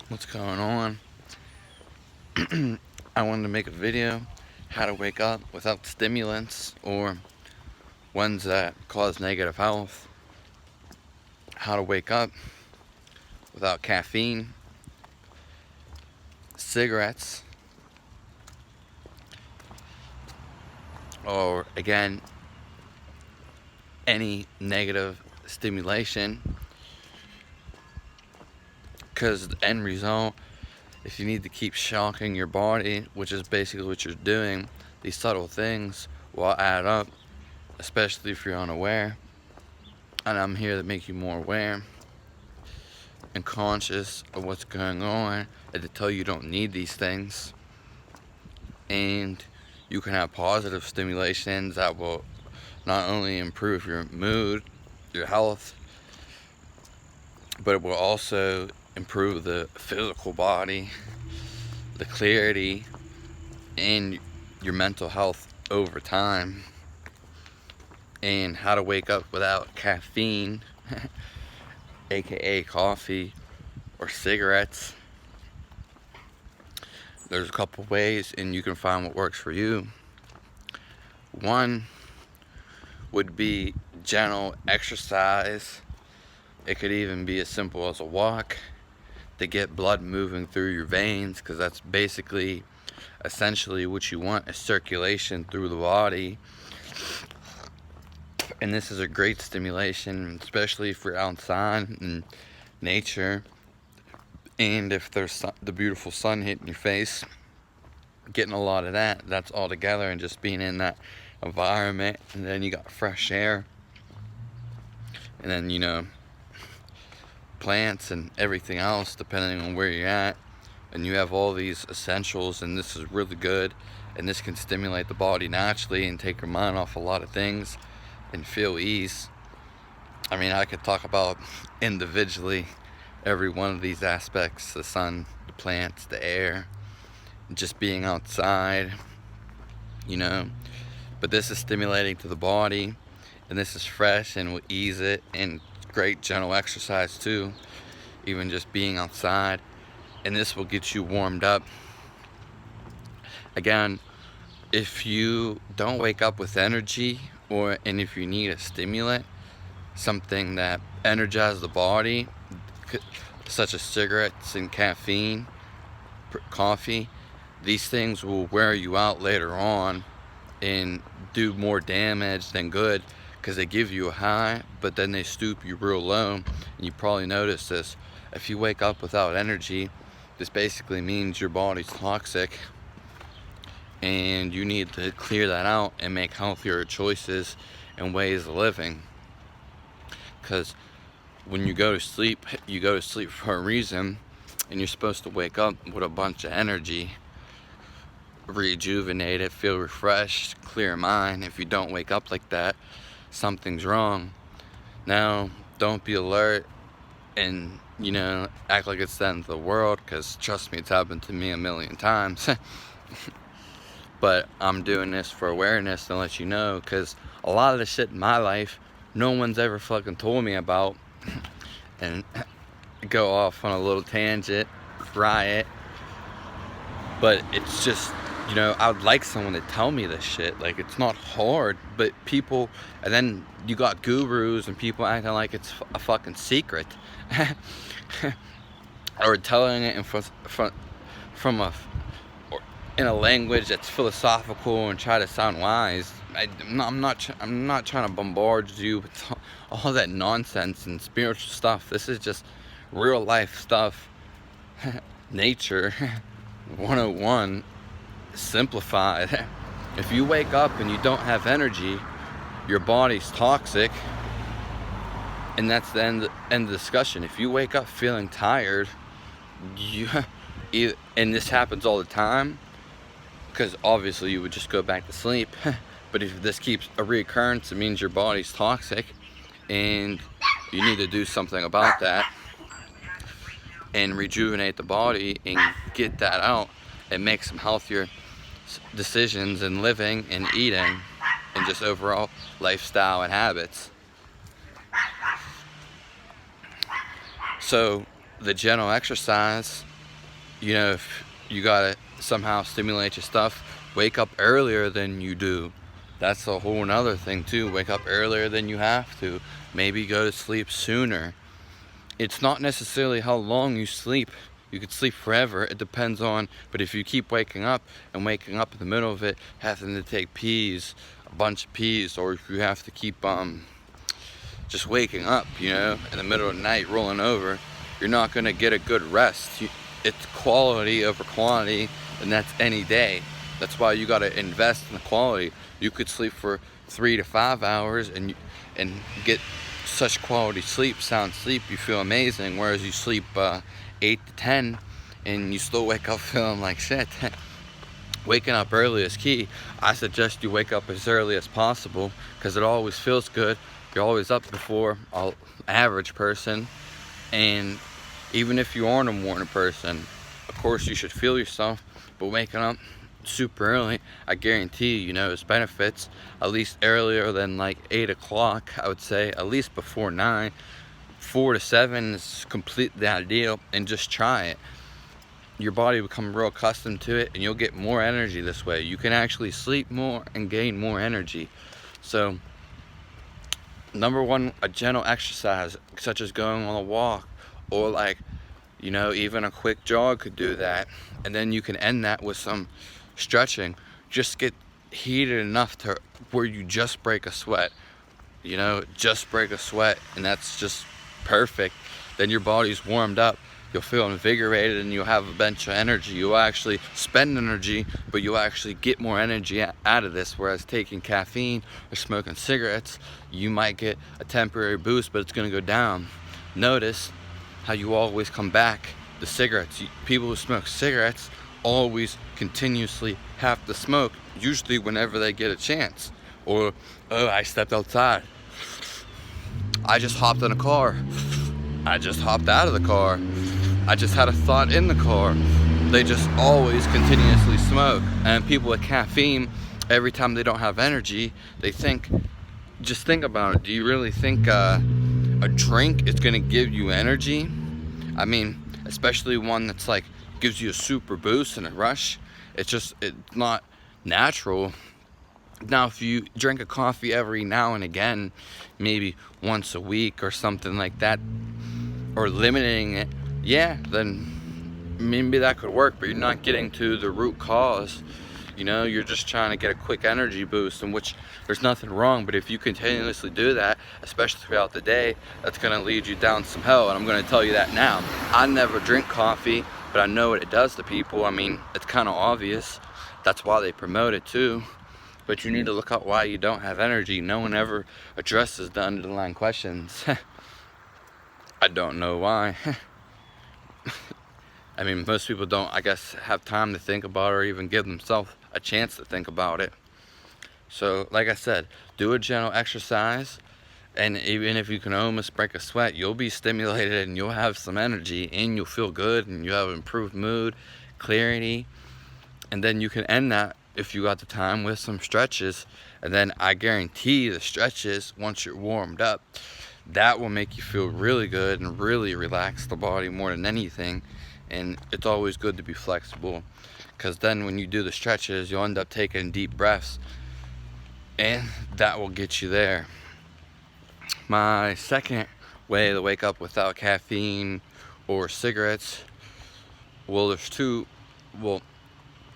What's going on? I wanted to make a video how to wake up without stimulants or ones that cause negative health. How to wake up without caffeine, cigarettes, or again, any negative stimulation. Because the end result, if you need to keep shocking your body, which is basically what you're doing, these subtle things will add up, especially if you're unaware. And I'm here to make you more aware and conscious of what's going on, and to tell you don't need these things. And you can have positive stimulations that will not only improve your mood, your health, but it will also improve the physical body, the clarity, and your mental health over time. And how to wake up without caffeine, aka coffee or cigarettes. There's a couple ways, and you can find what works for you. One would be gentle exercise. It could even be as simple as a walk to get blood moving through your veins, because that's basically essentially what you want, is circulation through the body. And this is a great stimulation, especially if you're outside in nature, and if there's the beautiful sun hitting your face, getting a lot of that's all together, and just being in that environment. And then you got fresh air, and then plants and everything else depending on where you're at, and you have all these essentials, and this is really good. And this can stimulate the body naturally and take your mind off a lot of things and feel ease. I mean, I could talk about individually every one of these aspects: the sun, the plants, the air, just being outside, but this is stimulating to the body, and this is fresh and will ease it, and great gentle exercise too, even just being outside. And this will get you warmed up. Again, if you don't wake up with energy, and if you need a stimulant, something that energizes the body, such as cigarettes and caffeine, coffee, these things will wear you out later on and do more damage than good, because they give you a high, but then they stoop you real low. And you probably notice this. If you wake up without energy, this basically means your body's toxic, and you need to clear that out and make healthier choices and ways of living. Because when you go to sleep for a reason, and you're supposed to wake up with a bunch of energy, rejuvenated, feel refreshed, clear mind. If you don't wake up like that, something's wrong. Now, don't be alert and act like it's the end of the world, because trust me, it's happened to me a million times. But I'm doing this for awareness, to let you know, because a lot of the shit in my life no one's ever fucking told me about. And go off on a little tangent, riot. But it's just, I would like someone to tell me this shit. Like, it's not hard, but people, and then you got gurus and people acting like it's a fucking secret. Or telling it in a language that's philosophical and try to sound wise. I'm not trying to bombard you with all that nonsense and spiritual stuff. This is just real life stuff. Nature 101 simplified. If you wake up and you don't have energy, your body's toxic, and that's the end of the discussion. If you wake up feeling tired, and this happens all the time, because obviously you would just go back to sleep. But if this keeps a reoccurrence, it means your body's toxic, and you need to do something about that and rejuvenate the body and get that out and make some healthier decisions in living and eating and just overall lifestyle and habits. So the gentle exercise you know, if you gotta somehow stimulate your stuff, wake up earlier than you do. That's a whole nother thing too. Wake up earlier than you have to. Maybe go to sleep sooner. It's not necessarily how long you sleep. You could sleep forever. It depends on, but if you keep waking up and waking up in the middle of it, having to take peas, a bunch of peas, or if you have to keep just waking up, you know, in the middle of the night, rolling over, you're not gonna get a good rest. It's quality over quantity, and that's any day. That's why you gotta invest in the quality. You could sleep for 3 to 5 hours and get such quality sleep, sound sleep, you feel amazing, whereas you sleep 8 to 10 and you still wake up feeling like shit. Waking up early is key. I suggest you wake up as early as possible because it always feels good. You're always up before an average person, and even if you aren't a morning person, of course you should feel yourself, but waking up super early, I guarantee you know its benefits. At least earlier than like 8 o'clock, I would say, at least before 9. 4 to 7 is completely ideal, and just try it. Your body will become real accustomed to it, and you'll get more energy this way. You can actually sleep more and gain more energy. So number one, a gentle exercise such as going on a walk, or like, you know, even a quick jog could do that. And then you can end that with some stretching. Just get heated enough to where you just break a sweat, you know, just break a sweat, and that's just perfect. Then your body's warmed up, you'll feel invigorated, and you'll have a bunch of energy. You'll actually spend energy, but you'll actually get more energy out of this. Whereas taking caffeine or smoking cigarettes, you might get a temporary boost, but it's going to go down. Notice how you always come back. The cigarettes, people who smoke cigarettes always continuously have to smoke, usually whenever they get a chance. Or, oh, I stepped outside, I just hopped in a car, I just hopped out of the car, I just had a thought in the car. They just always continuously smoke. And people with caffeine, every time they don't have energy, they think, just think about it, do you really think a drink is gonna give you energy? I mean, especially one that's like gives you a super boost and a rush. It's not natural. Now if you drink a coffee every now and again, maybe once a week or something like that, or limiting it, yeah, then maybe that could work, but you're not getting to the root cause. You know, you're just trying to get a quick energy boost, in which there's nothing wrong, but if you continuously do that, especially throughout the day, that's going to lead you down some hell. And I'm going to tell you that now. I never drink coffee, but I know what it does to people. I mean, it's kind of obvious. That's why they promote it too. But you need to look up why you don't have energy. No one ever addresses the underlying questions. I don't know why. I mean, most people don't, I guess, have time to think about it or even give themselves a chance to think about it. So, like I said, do a gentle exercise, and even if you can almost break a sweat, you'll be stimulated and you'll have some energy, and you'll feel good, and you'll have improved mood, clarity, and then you can end that, if you got the time, with some stretches. And then I guarantee the stretches, once you're warmed up, that will make you feel really good and really relax the body more than anything. And it's always good to be flexible, because then when you do the stretches, you'll end up taking deep breaths, and that will get you there. My second way to wake up without caffeine or cigarettes, well, there's two. Well,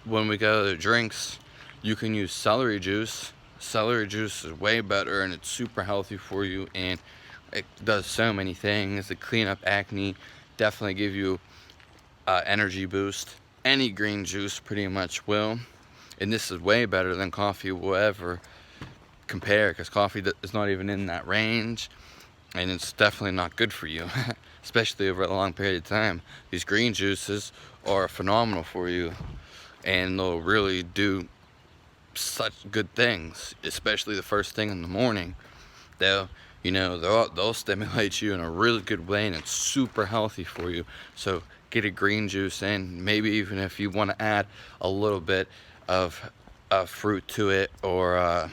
when we go to drinks, you can use celery juice. Celery juice is way better, and it's super healthy for you, and it does so many things. It clean up acne, definitely give you energy boost. Any green juice pretty much will, and this is way better than coffee will ever compare, because coffee is not even in that range, and it's definitely not good for you, especially over a long period of time. These green juices are phenomenal for you, and they'll really do such good things, especially the first thing in the morning. They'll stimulate you in a really good way, and it's super healthy for you. So get a green juice in. Maybe even if you want to add a little bit of fruit to it, or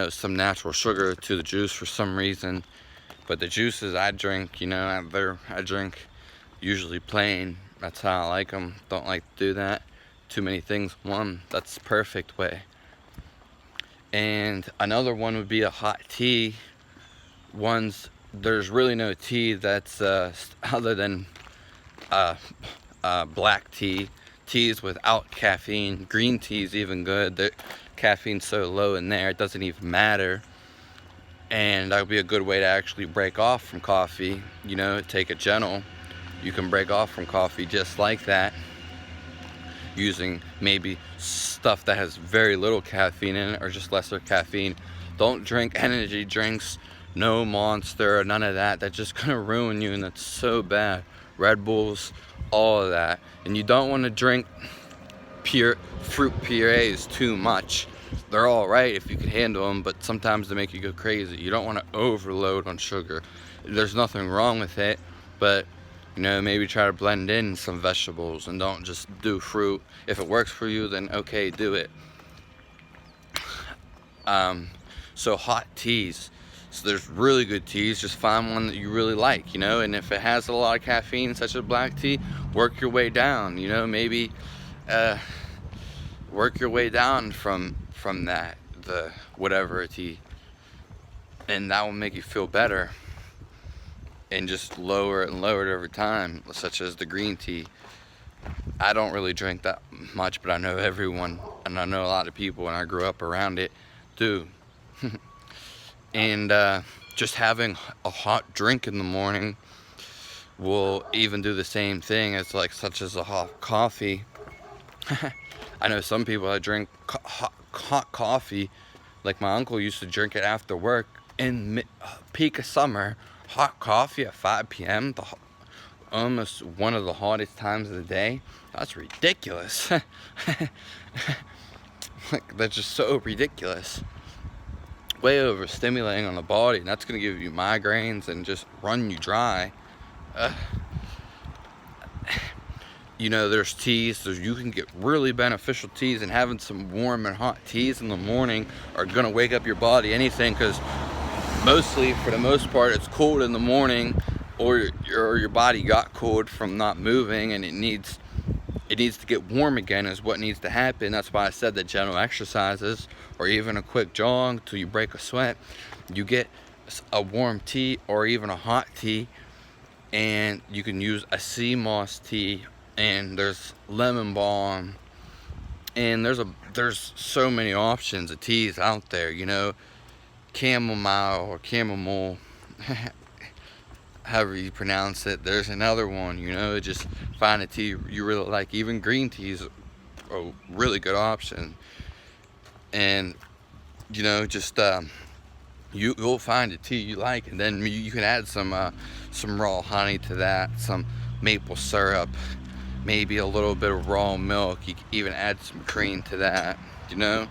some natural sugar to the juice for some reason. But the juices I drink, I drink usually plain. That's how I like them. Don't like to do that. Too many things. One, that's the perfect way. And another one would be a hot tea. There's really no tea that's other than black tea. Teas without caffeine. Green tea is even good. The caffeine's so low in there, it doesn't even matter. And that would be a good way to actually break off from coffee. You know, take it gentle. You can break off from coffee just like that, using maybe stuff that has very little caffeine in it or just lesser caffeine. Don't drink energy drinks, no Monster, none of that. That's just gonna ruin you, and that's so bad. Red Bulls, all of that. And you don't want to drink pure fruit purees too much. They're all right if you can handle them, but sometimes they make you go crazy. You don't want to overload on sugar. There's nothing wrong with it, but you know, maybe try to blend in some vegetables and don't just do fruit. If it works for you, then okay, do it. So hot teas. So there's really good teas. Just find one that you really like, you know. And if it has a lot of caffeine, such as black tea, work your way down. You know, maybe work your way down from that, the whatever tea, and that will make you feel better. And just lower it and lower it over time, such as the green tea. I don't really drink that much, but I know everyone, and I know a lot of people, and I grew up around it, do. And just having a hot drink in the morning will even do the same thing as, like, such as a hot coffee. I know some people that drink hot coffee, like my uncle used to drink it after work in peak of summer. Hot coffee at 5 p.m., almost one of the hottest times of the day. That's ridiculous. Like, that's just so ridiculous. Way overstimulating on the body, and that's going to give you migraines and just run you dry. You know, there's teas, you can get really beneficial teas, and having some warm and hot teas in the morning are going to wake up your body. Anything, because mostly, for the most part, it's cold in the morning, or your body got cold from not moving, and it needs to get warm again is what needs to happen. That's why I said that gentle exercises, or even a quick jog till you break a sweat, you get a warm tea or even a hot tea. And you can use a sea moss tea, and there's lemon balm, and there's so many options of teas out there, you know. Chamomile or chamomile, however you pronounce it. There's another one, you know. Just find a tea you really like. Even green teas are a really good option. And you know, just you'll find a tea you like, and then you can add some raw honey to that, some maple syrup, maybe a little bit of raw milk. You can even add some cream to that, you know.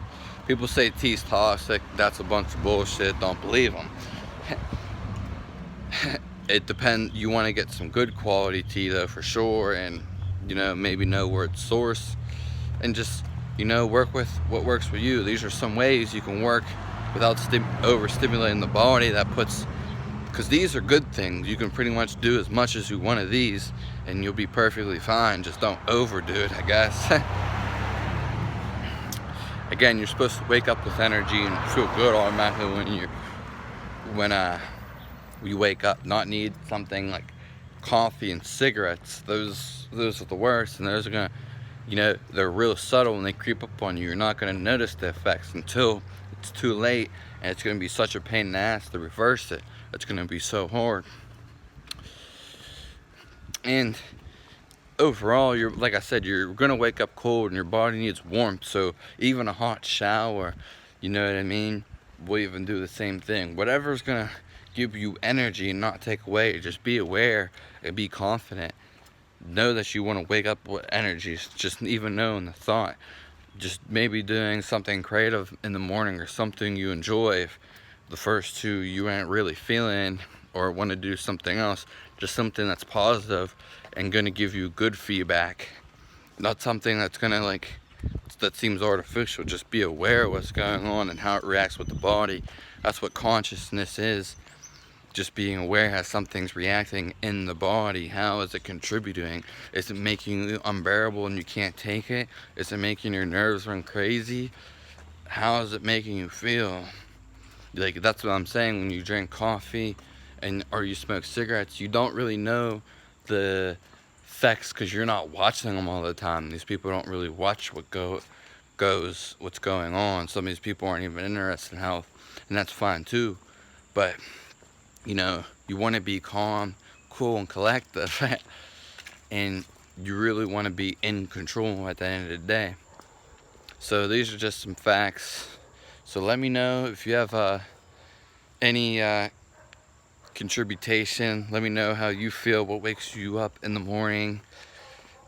People say tea's toxic. That's a bunch of bullshit. Don't believe them. It depends. You want to get some good quality tea though, for sure, and you know, maybe know where it's sourced, and just, you know, work with what works for you. These are some ways you can work without overstimulating the body. Because these are good things. You can pretty much do as much as you want of these, and you'll be perfectly fine. Just don't overdo it, I guess. Again, you're supposed to wake up with energy and feel good automatically when you wake up. Not need something like coffee and cigarettes. Those are the worst, and those are gonna, you know, they're real subtle and they creep up on you. You're not gonna notice the effects until it's too late, and it's gonna be such a pain in the ass to reverse it. It's gonna be so hard. And overall, like I said, you're gonna wake up cold and your body needs warmth. So even a hot shower, you know what I mean, will even do the same thing. Whatever's gonna give you energy and not take away, just be aware and be confident. Know that you want to wake up with energy. Just even knowing the thought. Just maybe doing something creative in the morning, or something you enjoy. If the first two you ain't really feeling, or want to do something else, just something that's positive and gonna give you good feedback, not something that's gonna that seems artificial. Just be aware of what's going on and how it reacts with the body. That's what consciousness is. just being aware how something's reacting in the body. How is it contributing? Is it making you unbearable and you can't take it? Is it making your nerves run crazy? How is it making you feel? Like, that's what I'm saying. When you drink coffee or you smoke cigarettes, you don't really know the effects because you're not watching them all the time. These people don't really watch what's going on. Some of these people aren't even interested in health, and that's fine too. But you want to be calm, cool, and collective, and you really want to be in control at the end of the day. So these are just some facts. So let me know if you have any contribution. Let me know how you feel, what wakes you up in the morning,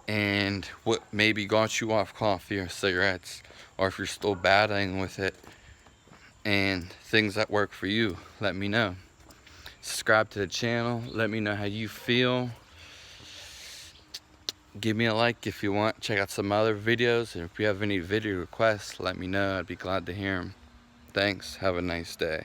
and what maybe got you off coffee or cigarettes, or if you're still battling with it, and things that work for you. Let me know. Subscribe to the channel. Let me know how you feel. Give me a like if you want. Check out some other videos, and if you have any video requests, let me know. I'd be glad to hear them. Thanks. Have a nice day.